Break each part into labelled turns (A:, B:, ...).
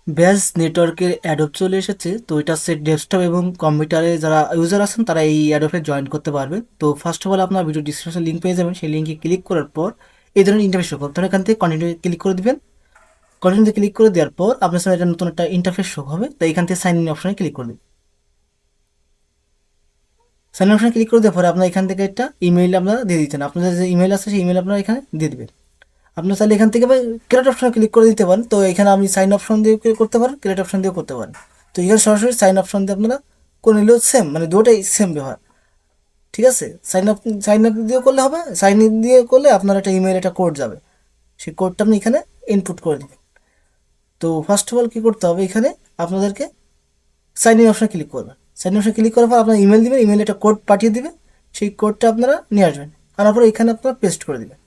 A: ব্যাস নেটওয়ার্কের অ্যাডোব চলে এসেছে। তো এটা হচ্ছে ডেস্কটপ এবং কম্পিউটারে যারা ইউজার আছেন তারা এই অ্যাডোবে জয়েন করতে পারবেন। তো ফার্স্ট অফ অল আপনার ভিডিও ডিসক্রিপশন লিঙ্ক পেয়ে যাবেন, সেই লিঙ্কে ক্লিক করার পর এই ধরনের ইন্টারফেস শো করতে এখান থেকে কন্টিনিউ ক্লিক করে দিবেন। কন্টিনিউতে ক্লিক করে দেওয়ার পর আপনার সামনে একটা নতুন একটা ইন্টারফেস শো হবে। তো এখান থেকে সাইন ইন অপশনে ক্লিক করে দিন। সাইন ইন অপশনে ক্লিক করে দেওয়ার পরে আপনার এখান থেকে একটা ইমেইল আপনারা দিয়ে দিচ্ছেন, আপনাদের যে ইমেল আছে সেই ইমেল আপনারা এখানে দিয়ে দিবেন। আপনার চাইলে এখান থেকে ক্রিয়েট অপশনে ক্লিক করে দিতে পারেন। তো এখানে আপনি সাইন অপশন দিয়ে করতে পারেন, ক্রিয়েট অপশন দিয়েও করতে পারেন। তো এখানে সরাসরি সাইন অপশন দিয়ে আপনারা করে নিলেও সেম, মানে দুটোই সেম ব্যবহার। ঠিক আছে, সাইন আপ দিয়ে করলে হবে, সাইন ইন দিয়ে করলে আপনার একটা ইমেল একটা কোড যাবে, সেই কোডটা আপনি এখানে ইনপুট করে দিবেন। তো ফার্স্ট অফ অল কী করতে হবে, এখানে আপনাদেরকে সাইন ইন অপশনে ক্লিক করবেন। সাইন ইন অপশনে ক্লিক করার পর আপনার ইমেল দিবেন, ইমেলে একটা কোড পাঠিয়ে দিবে, সেই কোডটা আপনারা নিয়ে আসবেন, আনার পরে এখানে আপনারা পেস্ট করে দিবেন।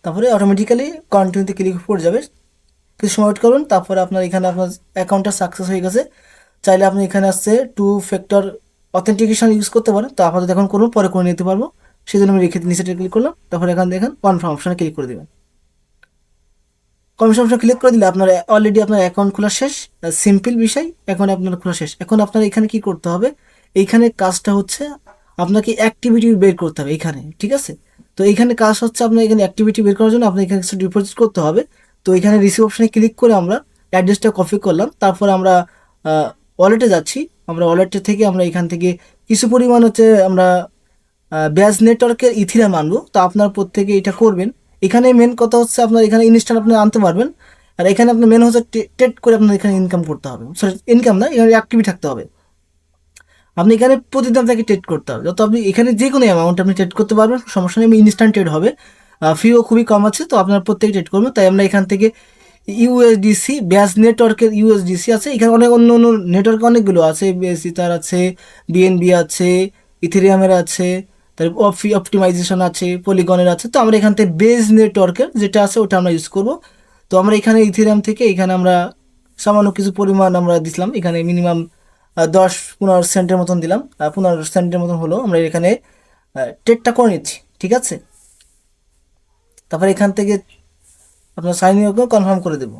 A: তারপরে অটোমেটিক্যালি কন্টিনিউতে ক্লিক করে যাবে। কিছু সময় ওয়েট করুন, তারপরে আপনার এখানে আপনার অ্যাকাউন্টটা সাকসেস হয়ে গেছে। চাইলে আপনি এখানে আসছে টু ফ্যাক্টর অথেন্টিকেশন ইউজ করতে পারেন। তো আপাতত এখন করুন, পরে করে নিতে পারবো, সেই জন্য আমি রেখে নিচেটা ক্লিক করলাম। তারপরে এখান দেখেন কনফার্ম অপশানে ক্লিক করে দেবেন। কনফার্ম অপশানে ক্লিক করে দিলে আপনার অলরেডি আপনার অ্যাকাউন্ট খোলা শেষ। সিম্পল বিষয়, এখন আপনার খোলা শেষ। এখন আপনার এখানে কি করতে হবে, এইখানে কাজটা হচ্ছে আপনাকে অ্যাক্টিভিটি বের করতে হবে এইখানে। ঠিক আছে, তো এইখানে কাজ হচ্ছে আপনার এখানে অ্যাক্টিভিটি বের করার জন্য আপনার এখানে কিছু ডিপোজিট করতে হবে। তো এখানে রিসিভ অপশানে ক্লিক করে আমরা অ্যাড্রেসটা কপি করলাম, তারপর আমরা ওয়ালেটে যাচ্ছি। আমরা ওয়ালেটে থেকে আমরা এখান থেকে কিছু পরিমাণ হচ্ছে আমরা ব্যাজ নেটওয়ার্কের ইথিরিয়াম আনবো। তো আপনার প্রত্যেকে এটা করবেন। এখানে মেন কথা হচ্ছে আপনার এখানে ইনস্ট্যান্ট আপনি আনতে পারবেন, আর এখানে আপনার মেন হচ্ছে ট্রেড করে আপনার এখানে ইনকাম করতে হবে। সরি, ইনকাম না, এখানে অ্যাক্টিভি থাকতে হবে। আপনি এখানে প্রতিদিন আপনাকে ট্রেড করতে হবে, যত আপনি এখানে যে কোনো অ্যামাউন্ট আপনি ট্রেড করতে পারবেন, সমস্যা নেই। ইনস্ট্যান্ট ট্রেড হবে, ফিও খুবই কম আছে। তো আপনার প্রত্যেকে ট্রেড করবেন। তাই আমরা এখান থেকে ইউএসডিসি ব্যাজ নেটওয়ার্কের ইউএসডিসি আছে, এখানে অনেক অন্য অন্য নেটওয়ার্ক অনেকগুলো আছে, বিএসসি তার আছে, বিএনবি আছে, ইথেরিয়ামের আছে, তারপর অপটিমাইজেশন আছে, পলিগনের আছে। তো আমরা এখান থেকে বেজ নেটওয়ার্কের যেটা আছে ওটা আমরা ইউজ করব। তো আমরা এখানে ইথেরিয়াম থেকে এখানে আমরা সামান্য কিছু পরিমাণ আমরা দিলাম, এখানে মিনিমাম 10-15 সেন্টের মতন দিলাম, 15 সেন্টের মতন হলো। আমরা এখানে ট্রেডটা করে নিচ্ছি। ঠিক আছে, তারপরে এখান থেকে আপনার সাইন ইন কনফার্ম করে দেবো।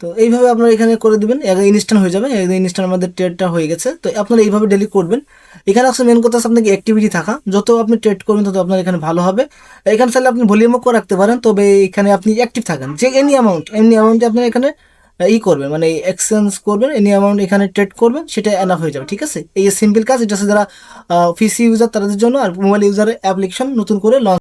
A: তো এইভাবে আপনারা এখানে করে দেবেন, ইনস্ট্যান্ট হয়ে যাবে। ইনস্ট্যান্ট আমাদের ট্রেডটা হয়ে গেছে। তো আপনারা এইভাবে ডেলি করবেন। এখানে আসলে মেন কথা আছে আপনাকে অ্যাক্টিভিটি থাকা, যত আপনি ট্রেড করবেন তত আপনার এখানে ভালো হবে। এখানে চাইলে আপনি ভলিউমও করে রাখতে পারেন, তবে এখানে আপনি অ্যাক্টিভ থাকেন যে এনি অ্যামাউন্টে আপনার এখানে করবেন, মানে এক্সচেঞ্জ করবেন, এনি অ্যামাউন্ট এখানে ট্রেড করবেন, সেটা এনাফ হয়ে যাবে। ঠিক আছে, এই সিম্পল কাজ। এটা হচ্ছে যারা পিসি ইউজার তাদের জন্য, আর মোবাইল ইউজারের অ্যাপ্লিকেশন নতুন করে লঞ্চ